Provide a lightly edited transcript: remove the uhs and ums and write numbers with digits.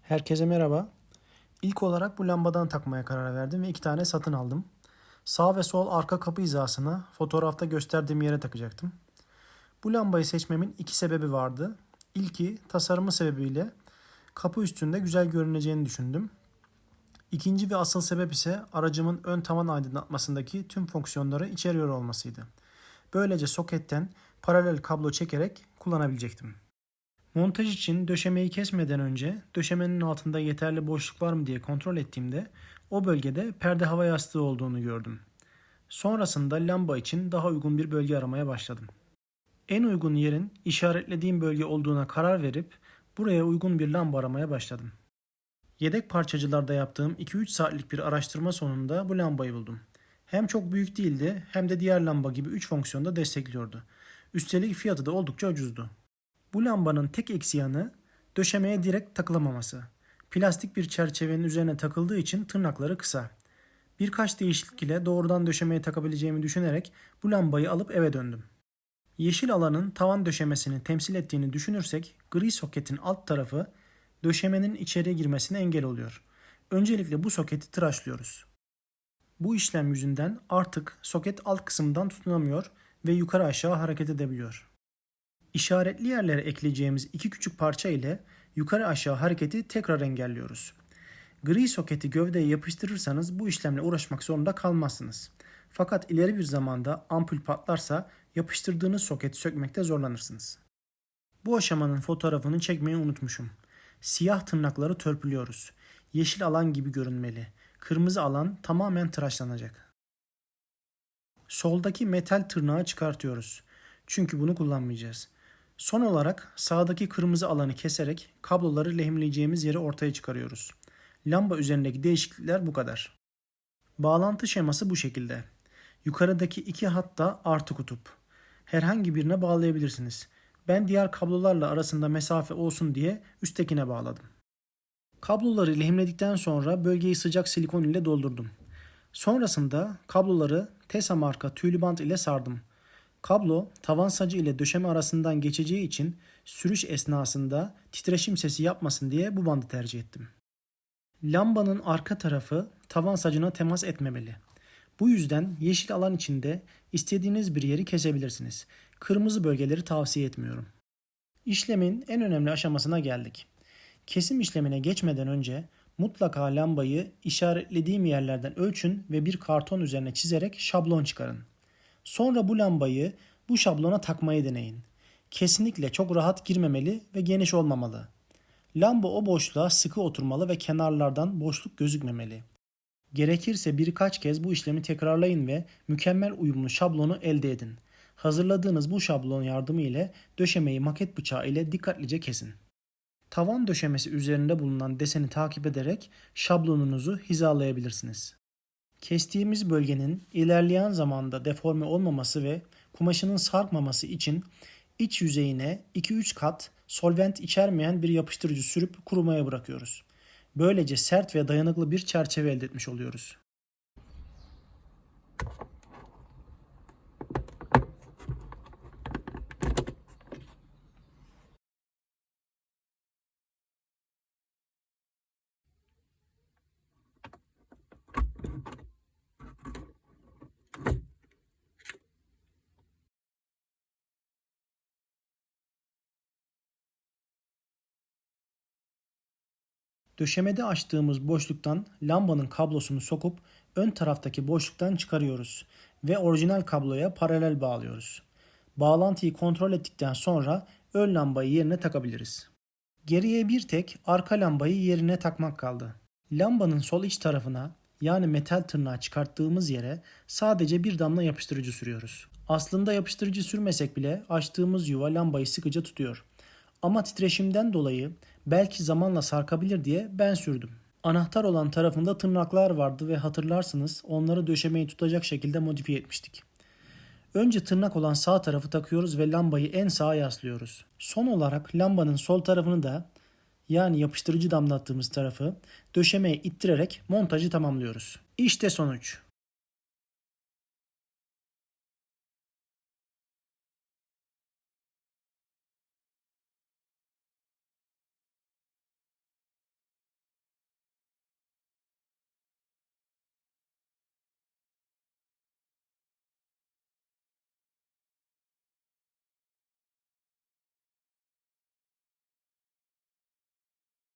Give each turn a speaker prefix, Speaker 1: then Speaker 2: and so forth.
Speaker 1: Herkese merhaba. İlk olarak bu lambadan takmaya karar verdim ve 2 tane satın aldım. Sağ ve sol arka kapı hizasına fotoğrafta gösterdiğim yere takacaktım. Bu lambayı seçmemin 2 sebebi vardı. İlki tasarımı sebebiyle kapı üstünde güzel görüneceğini düşündüm. İkinci ve asıl sebep ise aracımın ön tavan aydınlatmasındaki tüm fonksiyonları içeriyor olmasıydı. Böylece soketten paralel kablo çekerek kullanabilecektim. Montaj için döşemeyi kesmeden önce döşemenin altında yeterli boşluk var mı diye kontrol ettiğimde o bölgede perde hava yastığı olduğunu gördüm. Sonrasında lamba için daha uygun bir bölge aramaya başladım. En uygun yerin işaretlediğim bölge olduğuna karar verip buraya uygun bir lamba aramaya başladım. Yedek parçacılarda yaptığım 2-3 saatlik bir araştırma sonunda bu lambayı buldum. Hem çok büyük değildi hem de diğer lamba gibi 3 fonksiyonu da destekliyordu. Üstelik fiyatı da oldukça ucuzdu. Bu lambanın tek eksi yanı döşemeye direkt takılamaması. Plastik bir çerçevenin üzerine takıldığı için tırnakları kısa. Birkaç değişiklik ile doğrudan döşemeye takabileceğimi düşünerek bu lambayı alıp eve döndüm. Yeşil alanın tavan döşemesini temsil ettiğini düşünürsek gri soketin alt tarafı döşemenin içeriye girmesine engel oluyor. Öncelikle bu soketi tıraşlıyoruz. Bu işlem yüzünden artık soket alt kısımdan tutunamıyor ve yukarı aşağı hareket edebiliyor. İşaretli yerlere ekleyeceğimiz 2 küçük parça ile yukarı aşağı hareketi tekrar engelliyoruz. Gri soketi gövdeye yapıştırırsanız bu işlemle uğraşmak zorunda kalmazsınız. Fakat ileri bir zamanda ampul patlarsa yapıştırdığınız soketi sökmekte zorlanırsınız. Bu aşamanın fotoğrafını çekmeyi unutmuşum. Siyah tırnakları törpülüyoruz. Yeşil alan gibi görünmeli. Kırmızı alan tamamen tıraşlanacak. Soldaki metal tırnağı çıkartıyoruz. Çünkü bunu kullanmayacağız. Son olarak sağdaki kırmızı alanı keserek kabloları lehimleyeceğimiz yeri ortaya çıkarıyoruz. Lamba üzerindeki değişiklikler bu kadar. Bağlantı şeması bu şekilde. Yukarıdaki iki hatta artı kutup. Herhangi birine bağlayabilirsiniz. Ben diğer kablolarla arasında mesafe olsun diye üsttekine bağladım. Kabloları lehimledikten sonra bölgeyi sıcak silikon ile doldurdum. Sonrasında kabloları Tesa marka tüylü bant ile sardım. Kablo tavan sacı ile döşeme arasından geçeceği için sürüş esnasında titreşim sesi yapmasın diye bu bandı tercih ettim. Lambanın arka tarafı tavan sacına temas etmemeli. Bu yüzden yeşil alan içinde istediğiniz bir yeri kesebilirsiniz. Kırmızı bölgeleri tavsiye etmiyorum. İşlemin en önemli aşamasına geldik. Kesim işlemine geçmeden önce mutlaka lambayı işaretlediğim yerlerden ölçün ve bir karton üzerine çizerek şablon çıkarın. Sonra bu lambayı bu şablona takmayı deneyin. Kesinlikle çok rahat girmemeli ve geniş olmamalı. Lamba o boşluğa sıkı oturmalı ve kenarlardan boşluk gözükmemeli. Gerekirse birkaç kez bu işlemi tekrarlayın ve mükemmel uyumlu şablonu elde edin. Hazırladığınız bu şablon yardımı ile döşemeyi maket bıçağı ile dikkatlice kesin. Tavan döşemesi üzerinde bulunan deseni takip ederek şablonunuzu hizalayabilirsiniz. Kestiğimiz bölgenin ilerleyen zamanda deforme olmaması ve kumaşının sarkmaması için iç yüzeyine 2-3 kat solvent içermeyen bir yapıştırıcı sürüp kurumaya bırakıyoruz. Böylece sert ve dayanıklı bir çerçeve elde etmiş oluyoruz. Döşemede açtığımız boşluktan lambanın kablosunu sokup ön taraftaki boşluktan çıkarıyoruz ve orijinal kabloya paralel bağlıyoruz. Bağlantıyı kontrol ettikten sonra ön lambayı yerine takabiliriz. Geriye bir tek arka lambayı yerine takmak kaldı. Lambanın sol iç tarafına yani metal tırnağı çıkarttığımız yere sadece bir damla yapıştırıcı sürüyoruz. Aslında yapıştırıcı sürmesek bile açtığımız yuva lambayı sıkıca tutuyor. Ama titreşimden dolayı belki zamanla sarkabilir diye ben sürdüm. Anahtar olan tarafında tırnaklar vardı ve hatırlarsınız onları döşemeyi tutacak şekilde modifiye etmiştik. Önce tırnak olan sağ tarafı takıyoruz ve lambayı en sağa yaslıyoruz. Son olarak lambanın sol tarafını da yani yapıştırıcı damlattığımız tarafı döşemeye ittirerek montajı tamamlıyoruz. İşte sonuç.